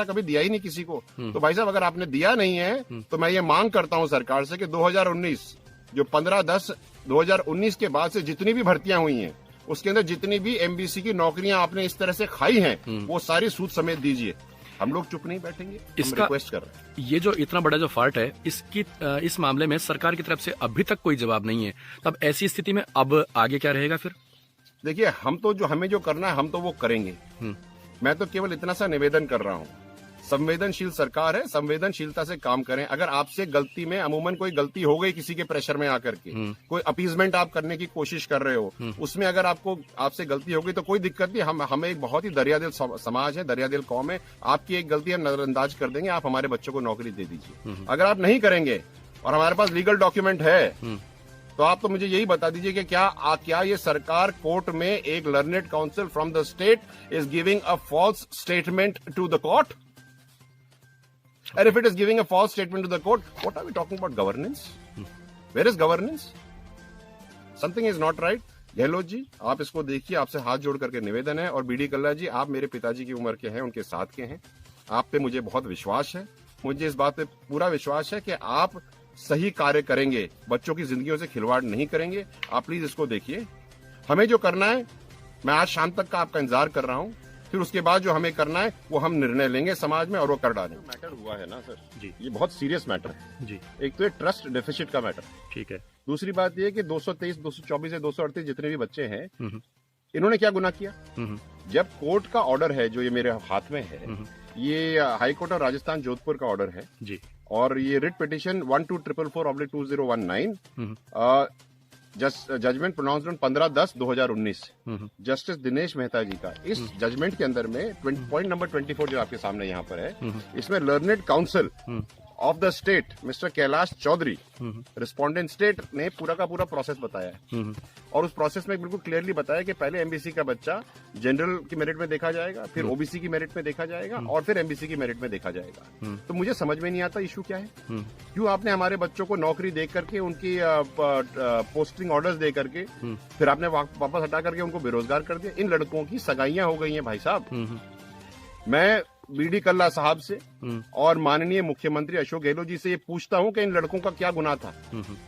कभी दिया ही नहीं किसी को। तो भाई साहब अगर आपने दिया नहीं है तो मैं ये मांग करता हूं सरकार से कि 2019 जो 15/10/2019 के बाद से जितनी भी भर्तियां हुई हैं उसके अंदर जितनी भी एमबीसी की नौकरियां आपने इस तरह से खाई हैं वो सारी सूद समेत दीजिए। हम लोग चुप नहीं बैठेंगे, इसका रिक्वेस्ट कर रहे हैं। ये जो इतना बड़ा जो फॉल्ट है इस मामले में सरकार की तरफ से अभी तक कोई जवाब नहीं है। तब ऐसी स्थिति में अब आगे क्या रहेगा फिर? देखिए हमें जो करना है हम तो वो करेंगे। मैं तो केवल इतना सा निवेदन कर रहा हूँ, संवेदनशील सरकार है, संवेदनशीलता से काम करें। अगर आपसे गलती में अमूमन कोई गलती हो गई किसी के प्रेशर में आकर के, कोई अपीजमेंट आप करने की कोशिश कर रहे हो, उसमें अगर आपसे गलती हो गई तो कोई दिक्कत नहीं। हम एक बहुत ही दरियादिल समाज है, दरियादिल कौम है। आपकी एक गलती हम नजरअंदाज कर देंगे, आप हमारे बच्चों को नौकरी दे दीजिए। अगर आप नहीं करेंगे और हमारे पास लीगल डॉक्यूमेंट है तो आप तो मुझे यही बता दीजिए कि क्या ये सरकार कोर्ट में एक learned counsel from the state is giving a false statement to the court? And if it is giving a false statement to the court, what are we talking about? Governance? Where is governance? Something is not right. Gehlot ji, आप इसको देखिए, आपसे हाथ जोड़ करके निवेदन है। और बीडी कल्ला जी, आप मेरे पिताजी की उम्र के हैं, उनके साथ के हैं। आप पे मुझे बहुत विश्वास है। मुझे इस बात पे पूरा विश्वास है कि आप सही कार्य करेंगे, बच्चों की जिंदगियों से खिलवाड़ नहीं करेंगे। आप प्लीज इसको देखिए। हमें जो करना है, मैं आज शाम तक का आपका इंतजार कर रहा हूं। फिर उसके बाद जो हमें करना है वो हम निर्णय लेंगे समाज में और वो कर डालेंगे। मैटर हुआ है ना सर जी, ये बहुत सीरियस मैटर है जी। एक तो ये ट्रस्ट डेफिसिट का मैटर, ठीक है। दूसरी बात ये कि 223, 224 या 238 जितने भी बच्चे हैं, इन्होंने क्या गुनाह किया? जब कोर्ट का ऑर्डर है जो ये मेरे हाथ में है, ये हाई कोर्ट और राजस्थान जोधपुर का ऑर्डर है जी, और ये writ petition 1244/2019 judgment pronounced on 15/10/2019 justice Dinesh Mehta ji का। इस जजमेंट के अंदर में पॉइंट नंबर 24 जो आपके सामने यहाँ पर है, इसमें learned counsel of the state mister Kailash Chaudhary, respondent state ने पूरा का पूरा प्रोसेस बताया है। और उस प्रोसेस में बिल्कुल क्लियरली बताया कि पहले एमबीसी का बच्चा जनरल की मेरिट में देखा जाएगा, फिर ओबीसी की मेरिट में देखा जाएगा और फिर एमबीसी की मेरिट में देखा जाएगा। तो मुझे समझ में नहीं आता इशू क्या है। क्यों आपने हमारे बच्चों को नौकरी दे करके, उनकी पोस्टिंग ऑर्डर्स दे करके, फिर आपने वापस हटा करके उनको बेरोजगार कर दिया? इन लड़कों की सगाइयां हो गई हैं भाई साहब। मैं बीडी कल्ला साहब से और माननीय मुख्यमंत्री अशोक गहलोत जी से ये पूछता हूं कि इन लड़कों का क्या गुनाह था।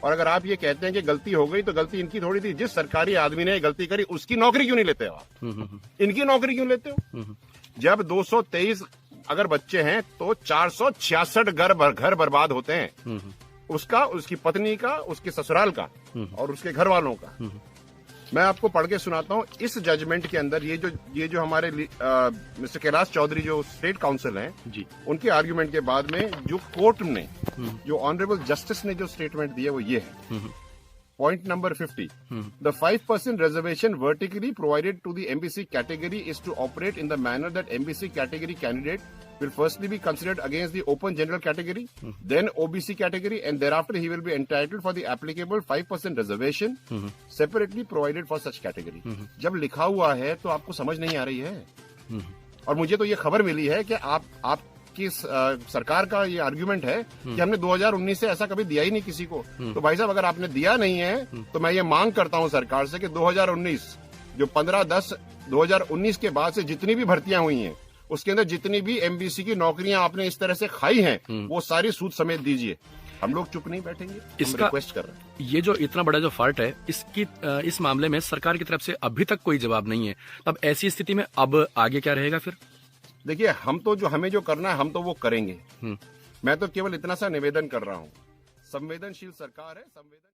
और अगर आप ये कहते हैं कि गलती हो गई तो गलती इनकी थोड़ी थी। जिस सरकारी आदमी ने गलती करी उसकी नौकरी क्यों नहीं लेते हो आप? इनकी नौकरी क्यों लेते हो? जब 223 अगर बच्चे हैं तो 466 घर बर्बाद होते हैं, उसका, उसकी पत्नी का, उसके ससुराल का और उसके घर वालों का। मैं आपको पढ़ के सुनाता हूँ। इस जजमेंट के अंदर ये जो हमारे मिस्टर कैलाश चौधरी जो स्टेट काउंसिल हैं जी, उनके आर्गुमेंट के बाद में जो कोर्ट ने, जो ऑनरेबल जस्टिस ने जो स्टेटमेंट दिया वो ये है। Point number 50, the 5% reservation vertically provided to the MBC category is to operate in the manner that MBC category candidate will firstly be considered against the open general category, then OBC category, and thereafter he will be entitled for the applicable 5% reservation separately provided for such category. जब लिखा हुआ है तो आपको समझ नहीं आ रही है। और मुझे तो ये खबर मिली है कि आपकी सरकार का ये आर्ग्यूमेंट है कि हमने 2019 से ऐसा कभी दिया ही नहीं किसी को। तो भाई साहब अगर आपने दिया नहीं है तो मैं ये मांग करता हूं सरकार से कि 2019 जो 15/10/2019 के बाद से जितनी भी भर्तियां हुई हैं उसके अंदर जितनी भी एमबीसी की नौकरियां आपने इस तरह से खाई हैं वो सारी सूद समेत दीजिए। हम लोग चुप नहीं बैठेंगे, इसका रिक्वेस्ट कर रहे हैं। ये जो इतना बड़ा जो फॉल्ट है इस मामले में सरकार की तरफ से अभी तक कोई जवाब नहीं है। तब ऐसी स्थिति में अब आगे क्या रहेगा फिर? देखिए हमें जो करना है हम तो वो करेंगे। मैं तो केवल इतना सा निवेदन कर रहा हूँ, संवेदनशील सरकार है,